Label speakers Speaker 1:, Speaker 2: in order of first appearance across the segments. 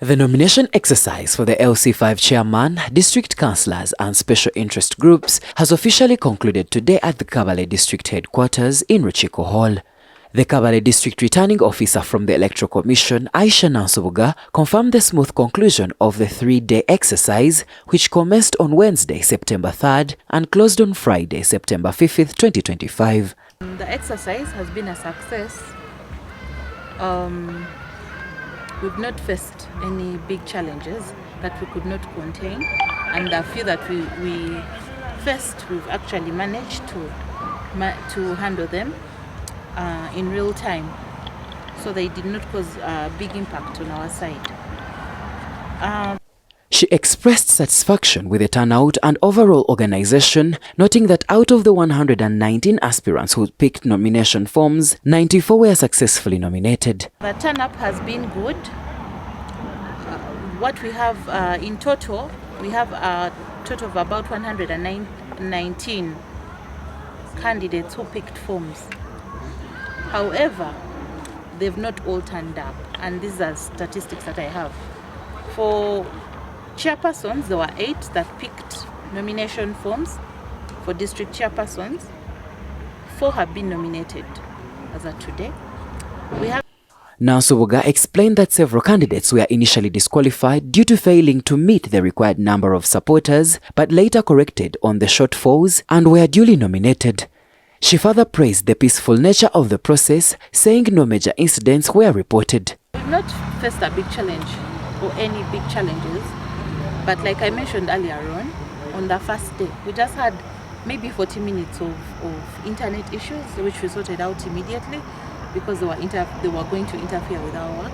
Speaker 1: The nomination exercise for the LC5 chairman, district councillors and special interest groups has officially concluded today at the Kabale district headquarters in Ruchiko Hall. The Kabale district returning officer from the Electoral Commission, Aisha Nansubuga, confirmed the smooth conclusion of the three-day exercise, which commenced on Wednesday, September 3rd and closed on Friday, September 5th, 2025.
Speaker 2: The exercise has been a success. We've not faced any big challenges that we could not contain, and the few that we faced, we've actually managed to handle them in real time, so they did not cause a big impact on our side.
Speaker 1: She expressed satisfaction with the turnout and overall organization, noting that out of the 119 aspirants who picked nomination forms, 94 were successfully nominated.
Speaker 2: The turn-up has been good. What we have in total, we have a total of about 119 candidates who picked forms. However, they've not all turned up, and these are statistics that I have. For chairpersons, there were 8 that picked nomination forms. For district chairpersons, 4 have been nominated as of today.
Speaker 1: Nansubuga explained that several candidates were initially disqualified due to failing to meet the required number of supporters, but later corrected on the shortfalls and were duly nominated. She further praised the peaceful nature of the process, saying no major incidents were reported.
Speaker 2: We've not faced a big challenge or any big challenges, but like I mentioned earlier on the first day, we just had maybe 40 minutes of internet issues, which we sorted out immediately because they were going to interfere with our work.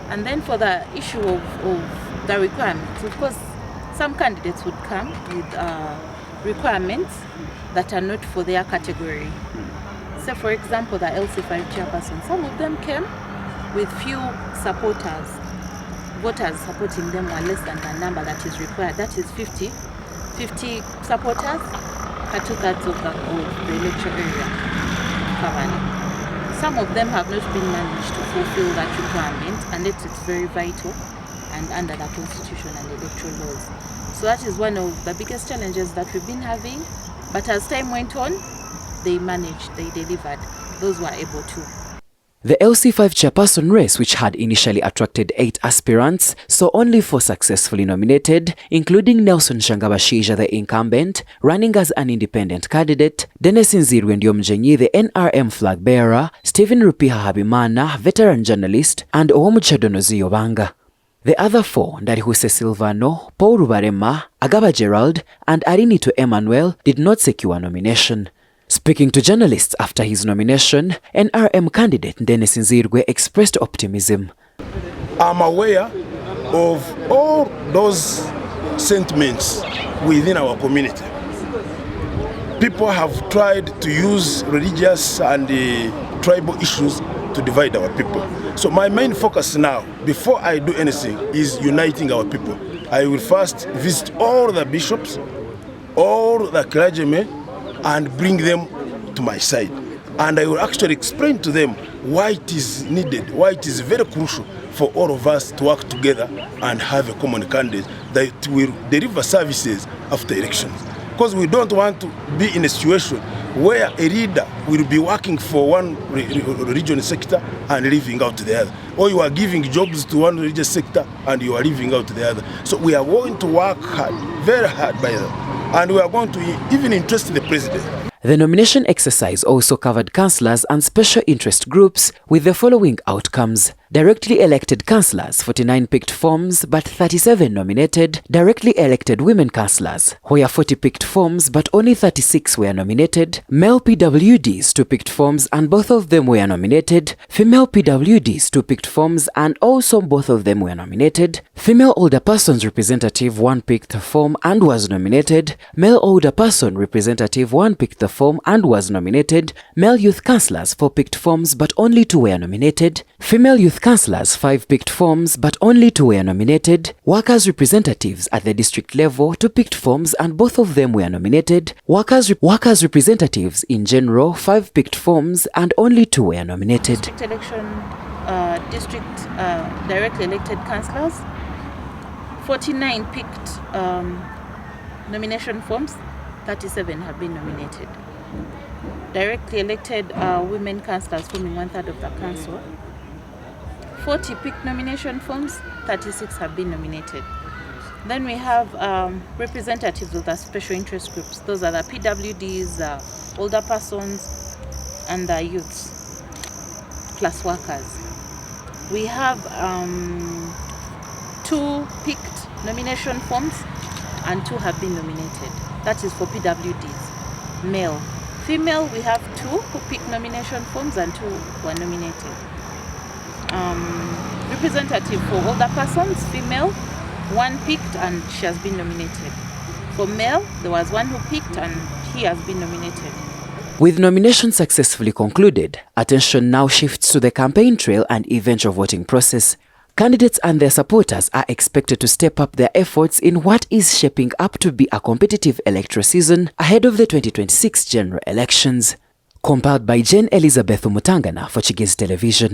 Speaker 2: And then for the issue of the requirements, of course, some candidates would come with requirements that are not for their category. So for example, the LC5 chairperson, some of them came with few supporters. Voters supporting them were less than the number that is required. That is 50 supporters per 2/3 of the electoral area. Kabale. Some of them have not been managed to fulfill that requirement, and it's very vital and under the constitution and electoral laws. So that is one of the biggest challenges that we've been having. But as time went on, they managed, they delivered. Those who were able to.
Speaker 1: The LC5 chairperson race, which had initially attracted 8 aspirants, saw only 4 successfully nominated, including Nelson Shangabashija, the incumbent, running as an independent candidate, Dennis Nzirwe Ndiomjenyi, the NRM flag bearer, Stephen Rupiha Habimana, veteran journalist, and Owomuchadonozi Yobanga. The other 4, Ndarihuse Silvano, Paul Rubarema, Agaba Gerald, and Arinito Emmanuel, did not secure nomination. Speaking to journalists after his nomination, NRM candidate Dennis Nzirwe expressed optimism.
Speaker 3: I'm aware of all those sentiments within our community. People have tried to use religious and tribal issues to divide our people. So my main focus now, before I do anything, is uniting our people. I will first visit all the bishops, all the clergymen, and bring them to my side. And I will actually explain to them why it is needed, why it is very crucial for all of us to work together and have a common candidate that will deliver services after elections. Because we don't want to be in a situation where a leader will be working for one religious sector and leaving out the other. Or you are giving jobs to one religious sector and you are leaving out the other. So we are going to work hard, very hard by them. And we are going to even interest the president.
Speaker 1: The nomination exercise also covered councillors and special interest groups with the following outcomes. Directly elected councillors, 49 picked forms but 37 nominated. Directly elected women councillors, where 40 picked forms but only 36 were nominated. Male PWDs, 2 picked forms and both of them were nominated. Female PWDs, 2 picked forms and also both of them were nominated. Female older persons representative, 1 picked form and was nominated. Male older person representative, 1 picked the form and was nominated. Male youth councillors, 4 picked forms but only 2 were nominated. Female youth councillors, 5 picked forms but only 2 were nominated. Workers representatives at the district level, 2 picked forms and both of them were nominated. Workers representatives in general, 5 picked forms and only 2 were nominated.
Speaker 2: District election district directly elected councillors. 49 picked nomination forms, 37 have been nominated. Directly elected women councillors forming 1/3 of the council. 40 picked nomination forms, 36 have been nominated. Then we have representatives of the special interest groups. Those are the PWDs, older persons, and the youths, plus workers. We have 2 picked nomination forms and 2 have been nominated. That is for PWDs, male. Female, we have 2 who picked nomination forms and 2 were nominated. Representative for older persons, female, 1 picked and she has been nominated. For male, there was 1 who picked and he has been nominated.
Speaker 1: With nominations successfully concluded, attention now shifts to the campaign trail and eventual voting process. Candidates and their supporters are expected to step up their efforts in what is shaping up to be a competitive electoral season ahead of the 2026 general elections. Compiled by Jane Elizabeth Mutangana for Kigezi Television.